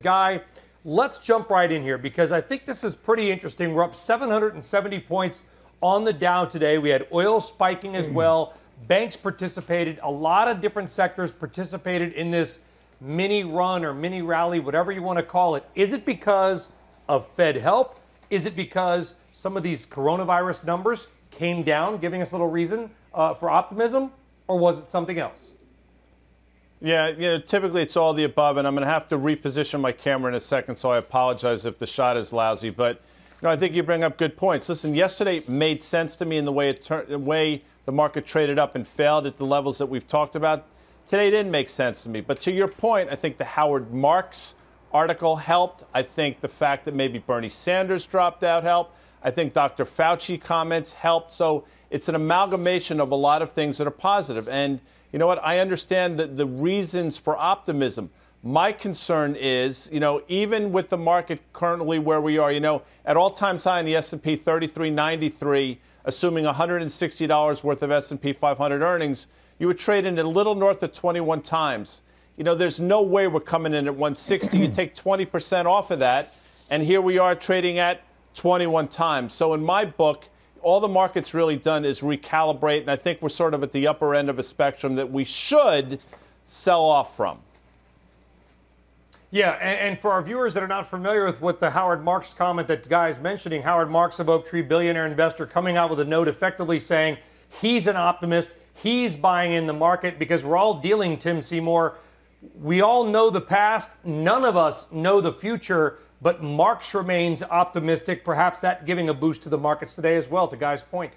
Guy, let's jump right in here because I think this is pretty interesting. We're up 770 points on the Dow today. We had oil spiking as well. Banks participated. A lot of different sectors participated in this mini run or mini rally, whatever you want to call it. Is it because of Fed help? Is it because some of these coronavirus numbers came down, giving us a little reason for optimism? Or was it something else? Yeah, typically it's all the above, and I'm going to have to reposition my camera in a second, so I apologize if the shot is lousy. But I think you bring up good points. Listen, yesterday made sense to me in the way the market traded up and failed at the levels that we've talked about. Today didn't make sense to me. But to your point, I think the Howard Marks article helped. I think the fact that maybe Bernie Sanders dropped out helped. I think Dr. Fauci comments helped. So it's an amalgamation of a lot of things that are positive. And you know what? I understand the reasons for optimism. My concern is, even with the market currently where we are, at all-time high in the S&P 33.93, assuming $160 worth of S&P 500 earnings, you would trade in a little north of 21 times. There's no way we're coming in at 160. You take 20% off of that, and here we are trading at 21 times. So in my book, all the market's really done is recalibrate, and I think we're sort of at the upper end of a spectrum that we should sell off from. Yeah, and for our viewers that are not familiar with what the Howard Marks comment that Guy is mentioning, Howard Marks of Oaktree, billionaire investor, coming out with a note effectively saying he's an optimist. He's buying in the market because we're all dealing, Tim Seymour. We all know the past. None of us know the future, but Marks remains optimistic, perhaps that giving a boost to the markets today as well, to Guy's point.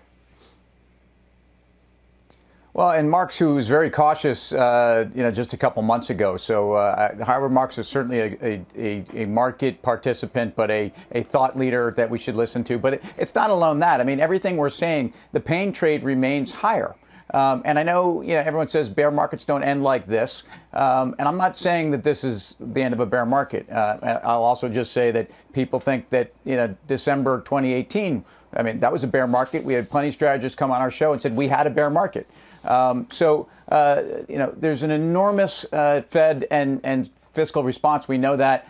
Well, and Marks, who was very cautious, just a couple months ago. So Howard Marks is certainly a market participant, but a thought leader that we should listen to. But it's not alone that. I mean, everything we're saying, the pain trade remains higher. And I know, everyone says bear markets don't end like this. And I'm not saying that this is the end of a bear market. I'll also just say that people think that, December 2018, I mean, that was a bear market. We had plenty of strategists come on our show and said we had a bear market. There's an enormous Fed and fiscal response. We know that.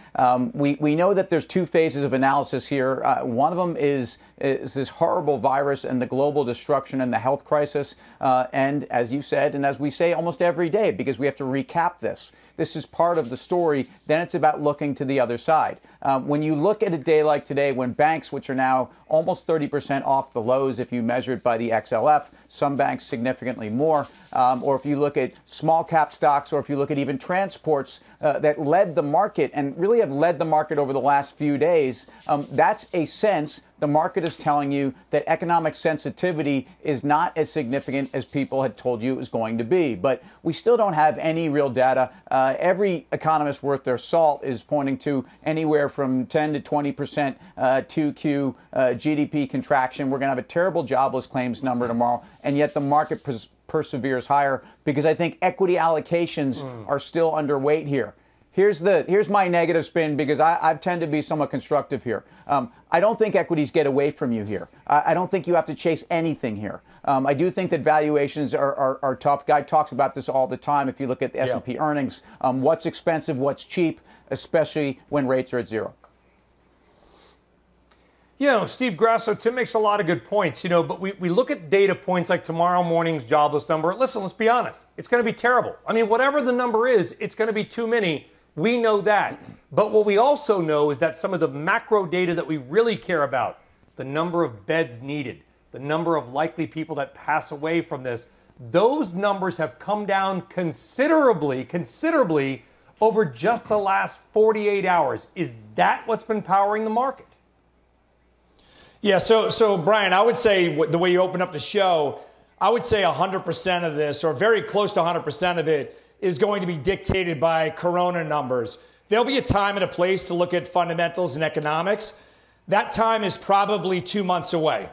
We know that there's two phases of analysis here. One of them is this horrible virus and the global destruction and the health crisis. And as you said, and as we say almost every day, because we have to recap this. This is part of the story. Then it's about looking to the other side. When you look at a day like today, when banks, which are now almost 30% off the lows if you measure it by the XLF, some banks significantly more, or if you look at small cap stocks, or if you look at even transports that led the market and really have led the market over the last few days, that's a sense the market is telling you that economic sensitivity is not as significant as people had told you it was going to be. But we still don't have any real data. Every economist worth their salt is pointing to anywhere from 10 to 20% 2Q GDP contraction. We're going to have a terrible jobless claims number tomorrow, and yet the market perseveres higher because I think equity allocations are still underweight here. Here's my negative spin because I tend to be somewhat constructive here. I don't think equities get away from you here. I don't think you have to chase anything here. I do think that valuations are tough. Guy talks about this all the time. If you look at the S&P earnings, what's expensive, what's cheap, especially when rates are at zero. Steve Grasso, Tim makes a lot of good points, but we look at data points like tomorrow morning's jobless number. Listen, let's be honest. It's going to be terrible. I mean, whatever the number is, it's going to be too many. We know that. But what we also know is that some of the macro data that we really care about, the number of beds needed, the number of likely people that pass away from this, those numbers have come down considerably over just the last 48 hours. Is that what's been powering the market? Yeah, so Brian, I would say the way you open up the show, I would say 100% of this, or very close to 100% of it, is going to be dictated by corona numbers. There'll be a time and a place to look at fundamentals and economics. That time is probably 2 months away.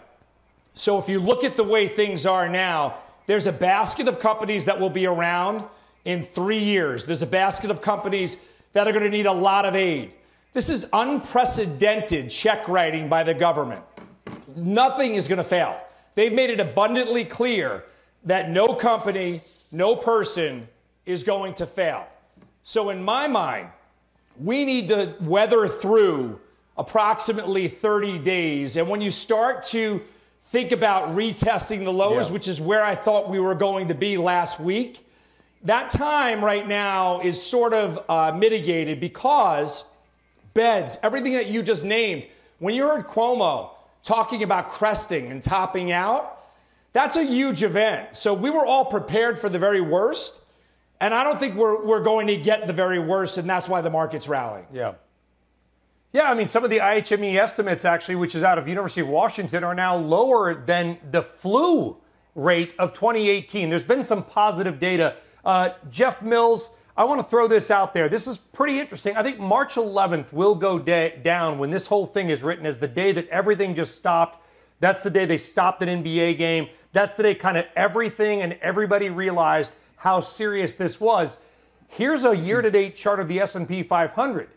So if you look at the way things are now, there's a basket of companies that will be around in 3 years. There's a basket of companies that are going to need a lot of aid. This is unprecedented check writing by the government. Nothing is going to fail. They've made it abundantly clear that no company, no person is going to fail. So in my mind, we need to weather through approximately 30 days. And when you start to think about retesting the lows, which is where I thought we were going to be last week, that time right now is sort of mitigated because beds, everything that you just named, when you heard Cuomo talking about cresting and topping out, that's a huge event. So we were all prepared for the very worst. And I don't think we're going to get the very worst, and that's why the market's rallying. Yeah. Yeah, I mean, some of the IHME estimates, actually, which is out of University of Washington, are now lower than the flu rate of 2018. There's been some positive data. Jeff Mills, I want to throw this out there. This is pretty interesting. I think March 11th will go down when this whole thing is written as the day that everything just stopped. That's the day they stopped an NBA game. That's the day kind of everything and everybody realized how serious this was. Here's a year-to-date chart of the S&P 500.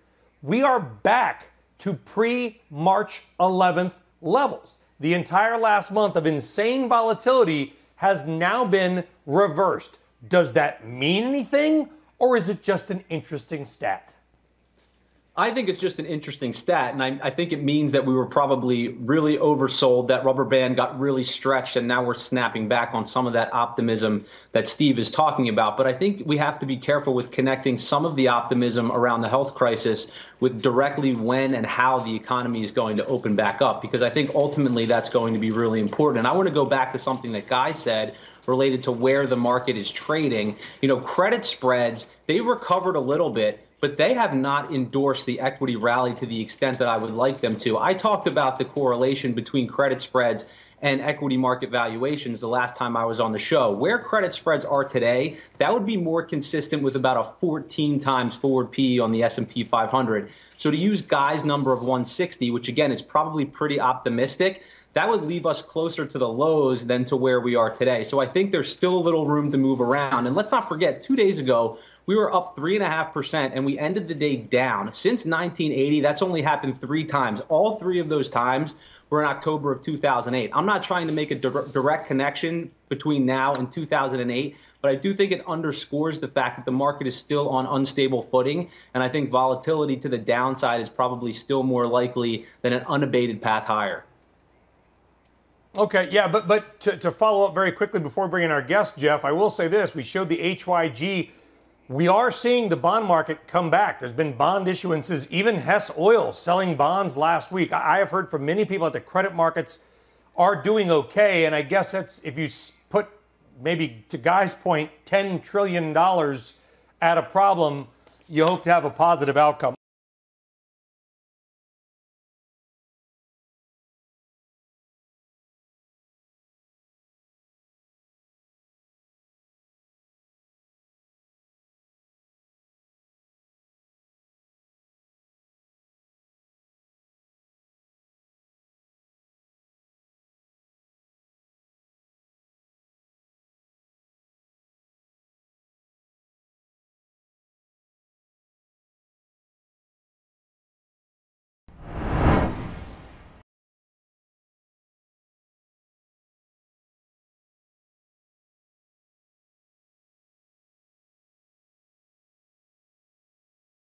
We are back to pre-March 11th levels. The entire last month of insane volatility has now been reversed. Does that mean anything, or is it just an interesting stat? I think it's just an interesting stat, and I think it means that we were probably really oversold. That rubber band got really stretched, and now we're snapping back on some of that optimism that Steve is talking about. But I think we have to be careful with connecting some of the optimism around the health crisis with directly when and how the economy is going to open back up, because I think ultimately that's going to be really important. And I want to go back to something that Guy said related to where the market is trading. You know, credit spreads, they've recovered a little bit, but they have not endorsed the equity rally to the extent that I would like them to. I talked about the correlation between credit spreads and equity market valuations the last time I was on the show. Where credit spreads are today, that would be more consistent with about a 14 times forward PE on the S&P 500. So to use Guy's number of 160, which again is probably pretty optimistic, that would leave us closer to the lows than to where we are today. So I think there's still a little room to move around. And let's not forget, 2 days ago, we were up 3.5%, and we ended the day down. Since 1980, that's only happened 3 times. All 3 of those times were in October of 2008. I'm not trying to make a direct connection between now and 2008, but I do think it underscores the fact that the market is still on unstable footing, and I think volatility to the downside is probably still more likely than an unabated path higher. Okay, yeah, but to follow up very quickly before bringing our guest, Jeff, I will say this. We showed the HYG. We are seeing the bond market come back. There's been bond issuances, even Hess Oil selling bonds last week. I have heard from many people that the credit markets are doing okay, and I guess that's, if you put, maybe to Guy's point, $10 trillion at a problem, you hope to have a positive outcome.